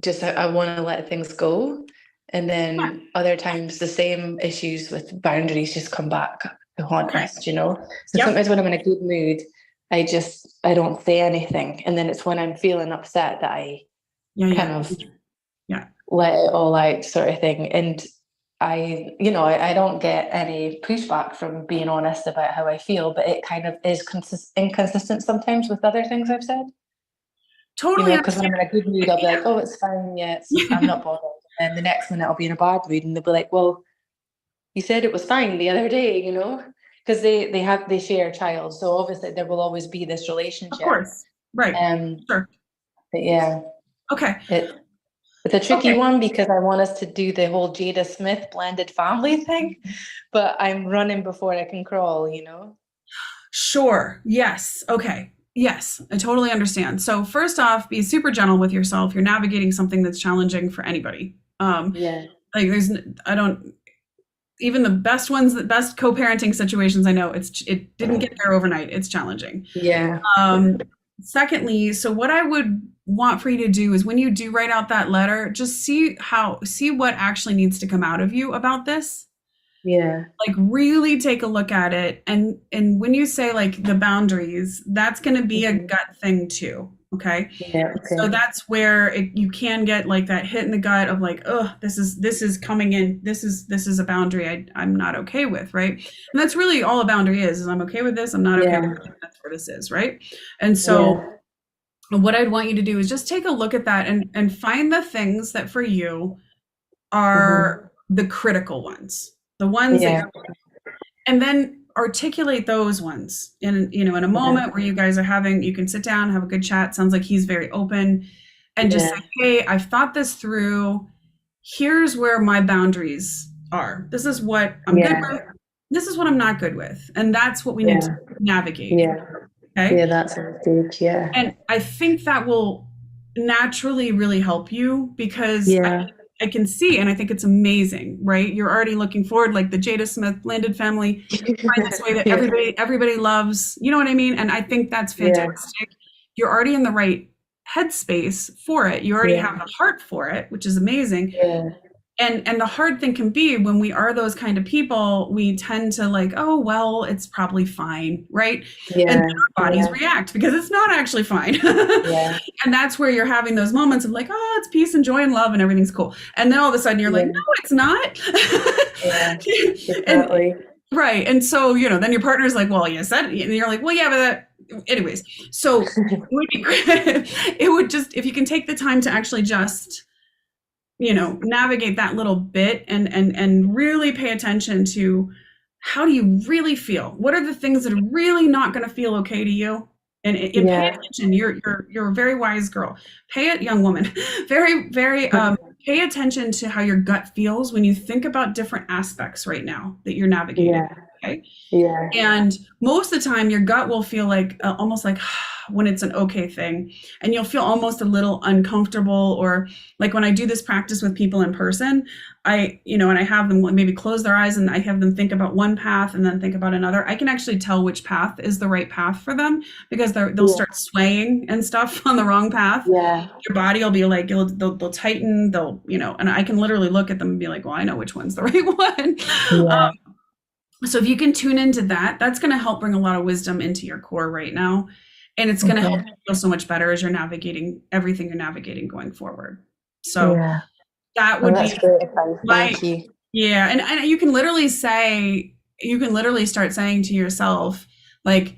just I want to let things go, and Yeah. then other times the same issues with boundaries just come back to haunt Okay. us. You know, so Yep. sometimes when I'm in a good mood, I don't say anything, and then it's when I'm feeling upset that I Yeah. kind Yeah. of Yeah. let it all out sort of thing. And I don't get any pushback from being honest about how I feel, but it kind of is inconsistent sometimes with other things I've said. Totally Because when I'm in a good mood, I'll be like, oh, it's fine, yeah, I'm understand. not bothered. And the next minute I'll be in a bad mood and they'll be like, well, you said it was fine the other day, because they share a child. So obviously there will always be this Of relationship. course. Right. Um, Sure. but yeah, Okay. it it's a tricky Okay. one because I want us to do the whole Jada Smith blended family thing, but I'm running before I can crawl. Sure. Yes. Okay. Yes, I totally understand. So first off, be super gentle with yourself. You're navigating something that's challenging for anybody. Yeah. Like there's, I don't. even the best ones, the best co-parenting situations I know, it didn't get there overnight. It's challenging. Yeah. Secondly, so what I would want for you to do is when you do write out that letter, just see what actually needs to come out of you about this. Yeah. Like really take a look at it. And when you say like the boundaries, that's going to be a gut thing too. Okay. Yeah. So Okay. that's where you can get like that hit in the gut of like, oh, this is coming in. This is a boundary I'm not okay with, right? And that's really all a boundary is I'm okay with this. I'm not okay with this. That's where this is, right? And so what I'd want you to do is just take a look at that and find the things that for you are the critical ones, the ones that and then articulate those ones in in a moment where you guys are having, you can sit down, have a good chat. Sounds like he's very open, and just say, hey, I've thought this through. Here's where my boundaries are. This is what I'm good with. This is what I'm not good with. And that's what we need to navigate. Okay. Yeah, that sounds good. Yeah. And I think that will naturally really help you because I can see, and I think it's amazing, right? You're already looking forward, like the Jada Smith blended family, find this way that everybody loves, you know what I mean? And I think that's fantastic. You're already in the right headspace for it. You already have the heart for it, which is amazing. And the hard thing can be when we are those kind of people, we tend to like, oh, well, it's probably fine, right? And then our bodies react because it's not actually fine. And that's where you're having those moments of like, oh, it's peace and joy and love and everything's cool. And then all of a sudden you're like, no, it's not. Exactly. Right. And so, then your partner's like, well, you said it. And you're like, well, yeah, but anyways. So it would be great. It would just, if you can take the time to actually just navigate that little bit and really pay attention to how do you really feel? What are the things that are really not going to feel okay to you? And pay attention. You're a very wise girl. Young woman. Very, very pay attention to how your gut feels when you think about different aspects right now that you're navigating. Okay. And most of the time your gut will feel like almost like when it's an okay thing, and you'll feel almost a little uncomfortable, or like when I do this practice with people in person, and I have them maybe close their eyes and I have them think about one path and then think about another. I can actually tell which path is the right path for them because they'll start swaying and stuff on the wrong path. Your body will be like, they'll tighten, and I can literally look at them and be like, well, I know which one's the right one. So if you can tune into that, that's going to help bring a lot of wisdom into your core right now. And it's going to help you feel so much better as you're navigating everything you're navigating going forward. So that would be great advice. Thank you. Yeah. And you can literally start saying to yourself, like,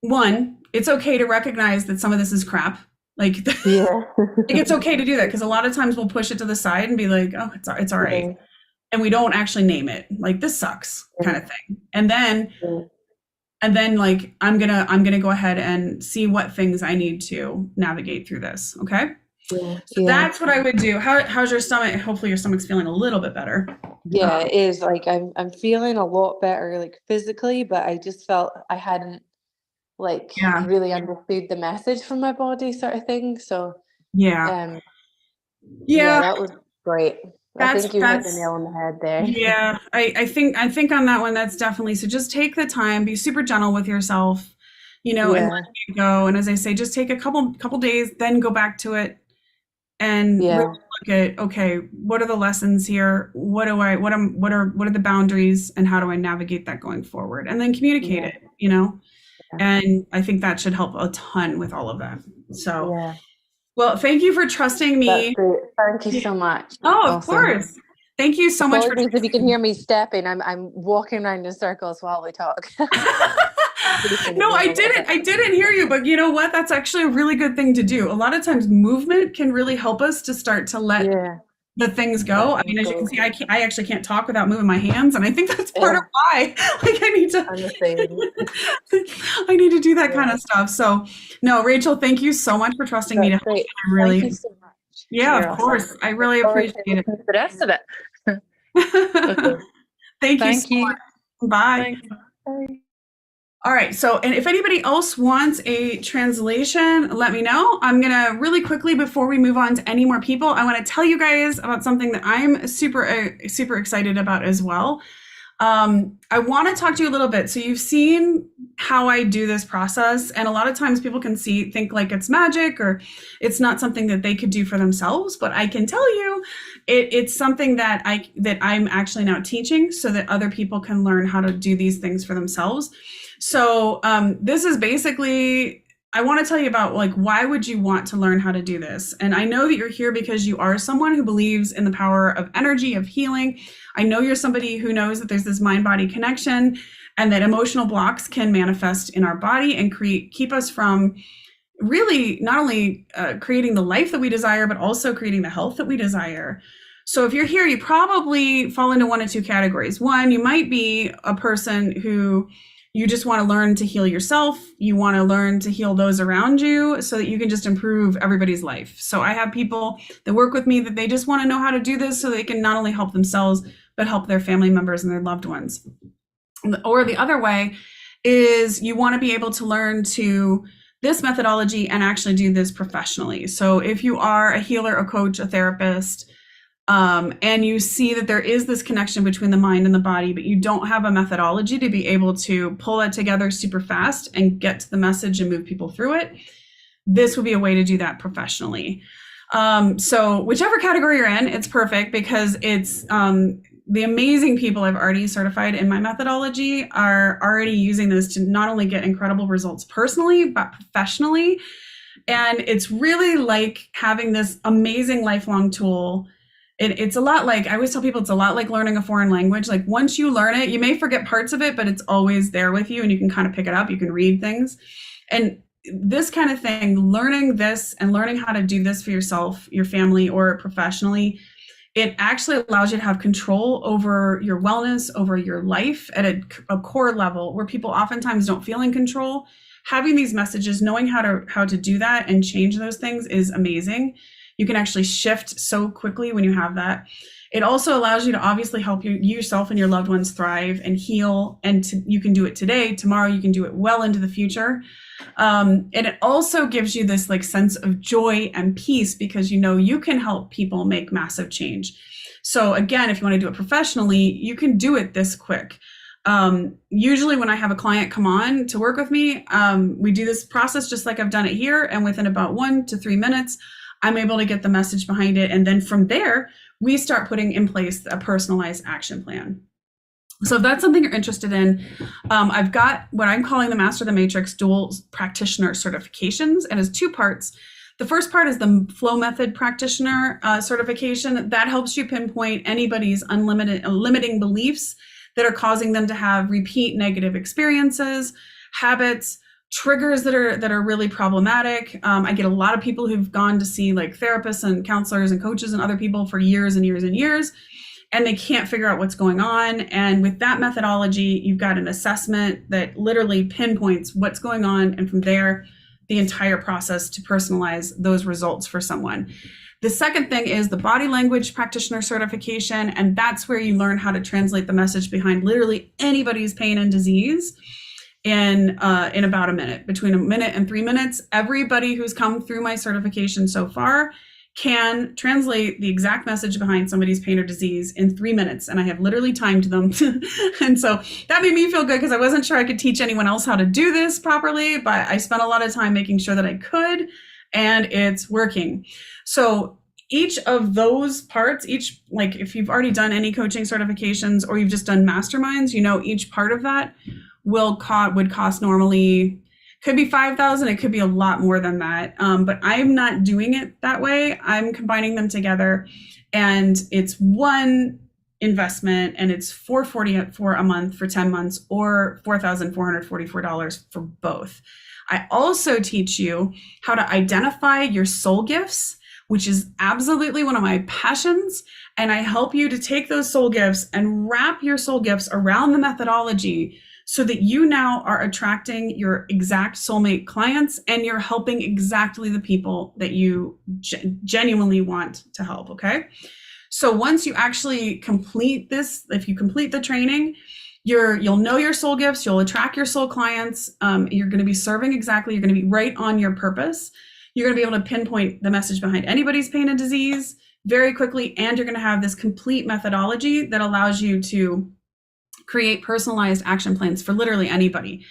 one, it's okay to recognize that some of this is crap. Like, it's okay to do that because a lot of times we'll push it to the side and be like, oh, it's all right. And we don't actually name it, like this sucks kind of thing. And then like, I'm gonna go ahead and see what things I need to navigate through this. Okay. So that's what I would do. How's your stomach? Hopefully your stomach's feeling a little bit better. Yeah, it is. Like I'm feeling a lot better, like physically, but I just felt I hadn't really understood the message from my body, sort of thing. So that was great. I think you hit the nail on the head there. Yeah, I think on that one, that's definitely, so just take the time, be super gentle with yourself, and let it go. And as I say, just take a couple days, then go back to it and really look at, okay, what are the lessons here? What are the boundaries and how do I navigate that going forward? And then communicate it, and I think that should help a ton with all of that. So well, thank you for trusting me. That's great. Thank you so much. Oh, of course. Thank you so much. Apologies if you can hear me stepping. I'm walking around in circles while we talk. No, I didn't hear you, but you know what? That's actually a really good thing to do. A lot of times movement can really help us to start to let the things go. I mean, as you can see, I actually can't talk without moving my hands. And I think that's part of why, like, I need to do that kind of stuff. So no, Rachel, thank you so much for trusting me to help. Thank you so much. Yeah, of course. I really appreciate it. The rest of it. Thank you so much. Bye. Bye. All right. So, and if anybody else wants a translation, let me know. I'm going to really quickly, before we move on to any more people, I want to tell you guys about something that I'm super excited about as well. I want to talk to you a little bit. So you've seen how I do this process, and a lot of times people can think like it's magic or it's not something that they could do for themselves. But I can tell you, it's something that I'm actually now teaching so that other people can learn how to do these things for themselves. So this is basically, I want to tell you about like, why would you want to learn how to do this? And I know that you're here because you are someone who believes in the power of energy, of healing. I know you're somebody who knows that there's this mind-body connection and that emotional blocks can manifest in our body and keep us from really not only creating the life that we desire, but also creating the health that we desire. So if you're here, you probably fall into one of two categories. One, you might be a person who you just want to learn to heal yourself. You want to learn to heal those around you so that you can just improve everybody's life. So I have people that work with me that they just want to know how to do this so they can not only help themselves, but help their family members and their loved ones. Or the other way is you want to be able to learn to this methodology and actually do this professionally. So if you are a healer, a coach, a therapist, and you see that there is this connection between the mind and the body, but you don't have a methodology to be able to pull that together super fast and get to the message and move people through it, this would be a way to do that professionally. So whichever category you're in, it's perfect because it's the amazing people I've already certified in my methodology are already using this to not only get incredible results personally, but professionally. And it's really like having this amazing lifelong tool. It's a lot like, I always tell people, it's a lot like learning a foreign language. Like once you learn it, you may forget parts of it, but it's always there with you and you can kind of pick it up. You can read things. And this kind of thing, learning this and learning how to do this for yourself, your family, or professionally, it actually allows you to have control over your wellness, over your life at a core level where people oftentimes don't feel in control. Having these messages, knowing how to do that and change those things is amazing. You can actually shift so quickly when you have that. It also allows you to obviously help yourself and your loved ones thrive and heal. And you can do it today, tomorrow, you can do it well into the future. And it also gives you this like sense of joy and peace because you know you can help people make massive change. So again, if you want to do it professionally, you can do it this quick. Usually when I have a client come on to work with me, we do this process just like I've done it here. And within about 1 to 3 minutes, I'm able to get the message behind it. And then from there, we start putting in place a personalized action plan. So if that's something you're interested in, I've got what I'm calling the Master the Matrix Dual Practitioner Certifications. It has 2 parts. The first part is the Flow Method Practitioner certification. That helps you pinpoint anybody's limiting beliefs that are causing them to have repeat negative experiences, habits, triggers that are really problematic. I get a lot of people who've gone to see like therapists and counselors and coaches and other people for years and years and years, and they can't figure out what's going on. And with that methodology, you've got an assessment that literally pinpoints what's going on. And from there, the entire process to personalize those results for someone. The second thing is the Body Language Practitioner Certification. And that's where you learn how to translate the message behind literally anybody's pain and disease in about a minute. Between 1 minute and 3 minutes, everybody who's come through my certification so far can translate the exact message behind somebody's pain or disease in 3 minutes. And I have literally timed them. And so that made me feel good because I wasn't sure I could teach anyone else how to do this properly, but I spent a lot of time making sure that I could, and it's working. So each of those parts, like if you've already done any coaching certifications or you've just done masterminds, you know, each part of that would cost normally, could be $5,000. It could be a lot more than that. But I'm not doing it that way. I'm combining them together, and it's one investment, and it's $440 for a month for 10 months or $4,444 for both. I also teach you how to identify your soul gifts, which is absolutely one of my passions. And I help you to take those soul gifts and wrap your soul gifts around the methodology so that you now are attracting your exact soulmate clients and you're helping exactly the people that you genuinely want to help, okay? So once you actually complete this, if you complete the training, You'll know your soul gifts. You'll attract your soul clients. You're going to be serving exactly. You're going to be right on your purpose. You're going to be able to pinpoint the message behind anybody's pain and disease very quickly. And you're going to have this complete methodology that allows you to create personalized action plans for literally anybody.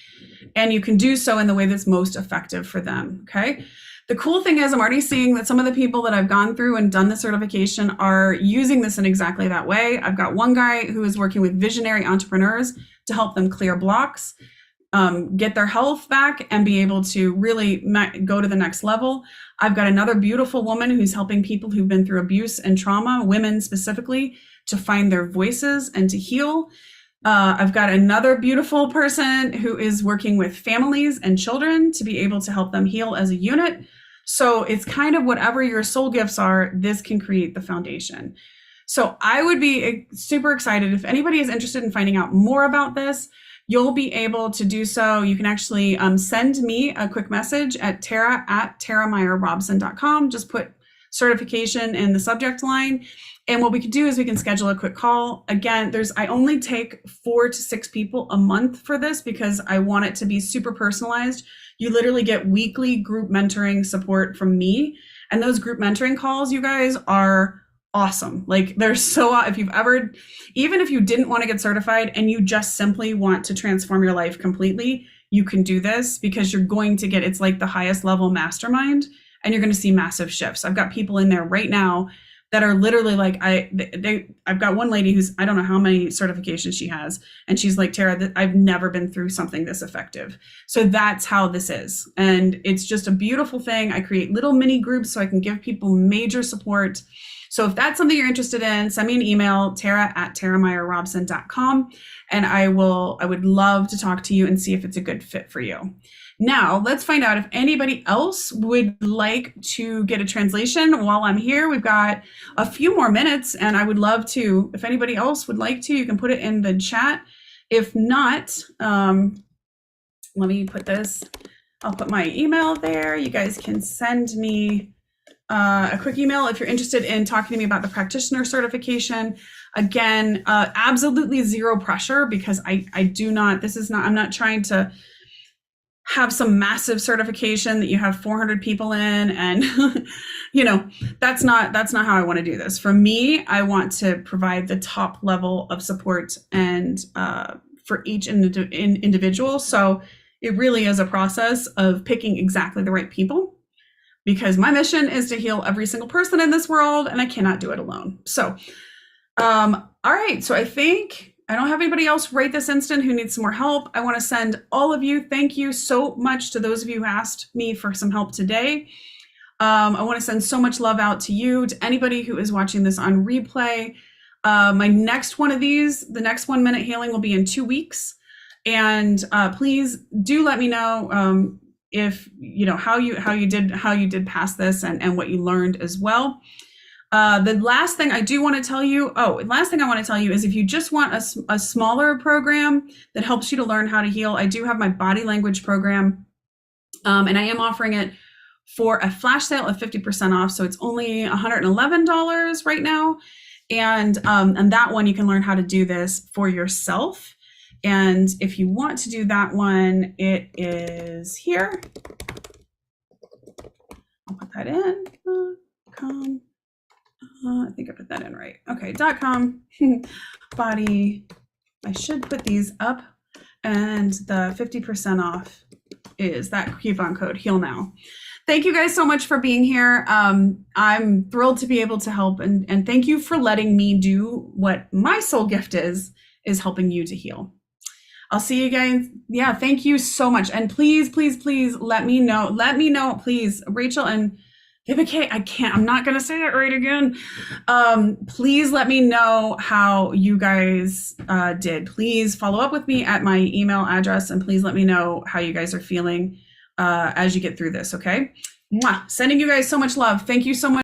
And you can do so in the way that's most effective for them. Okay. The cool thing is I'm already seeing that some of the people that I've gone through and done the certification are using this in exactly that way. I've got one guy who is working with visionary entrepreneurs to help them clear blocks, get their health back, and be able to really go to the next level. I've got another beautiful woman who's helping people who've been through abuse and trauma, women specifically, to find their voices and to heal. I've got another beautiful person who is working with families and children to be able to help them heal as a unit. So it's kind of whatever your soul gifts are, this can create the foundation. So I would be super excited if anybody is interested in finding out more about this. You'll be able to do so. You can actually send me a quick message at tara@tarameyer-robson.com. Just put certification in the subject line. And what we could do is we can schedule a quick call. Again, I only take 4 to 6 people a month for this because I want it to be super personalized. You literally get weekly group mentoring support from me. And those group mentoring calls, you guys, are awesome. Like they're so, even if you didn't want to get certified and you just simply want to transform your life completely, you can do this because you're going to it's like the highest level mastermind and you're going to see massive shifts. I've got people in there right now that are literally like, I've got one lady who's, I don't know how many certifications she has. And she's like, Tara, I've never been through something this effective. So that's how this is. And it's just a beautiful thing. I create little mini groups so I can give people major support. So if that's something you're interested in, send me an email, tara@tarameyer-robson.com. And I would love to talk to you and see if it's a good fit for you. Now, let's find out if anybody else would like to get a translation while I'm here. We've got a few more minutes, and I would love to. If anybody else would like to, you can put it in the chat. If not, let me put this. I'll put my email there. You guys can send me a quick email if you're interested in talking to me about the practitioner certification. Again, absolutely zero pressure because I'm not trying to have some massive certification that you have 400 people in and that's not how I want to do this. For me, I want to provide the top level of support and for each individual. So it really is a process of picking exactly the right people because my mission is to heal every single person in this world and I cannot do it alone. So all right, so I think I don't have anybody else right this instant who needs some more help. I want to send all of you, thank you so much to those of you who asked me for some help today. I want to send so much love out to you, to anybody who is watching this on replay. My next one of these, the next 1 minute healing will be in 2 weeks. And please do let me know if how you did pass this and what you learned as well. The last thing I want to tell you is if you just want a smaller program that helps you to learn how to heal, I do have my body language program, and I am offering it for a flash sale of 50% off. So it's only $111 right now, and that one you can learn how to do this for yourself. And if you want to do that one, it is here. I'll put that in. I think I put that in right. Okay, .com, body. I should put these up. And the 50% off is that coupon code, Heal Now. Thank you guys so much for being here. I'm thrilled to be able to help. And thank you for letting me do what my soul gift is helping you to heal. I'll see you guys. Yeah, thank you so much. And please, please, please let me know, please, Rachel and Vivica, I'm not going to say it right again. Please let me know how you guys did. Please follow up with me at my email address and please let me know how you guys are feeling as you get through this, okay? Mwah. Sending you guys so much love. Thank you so much.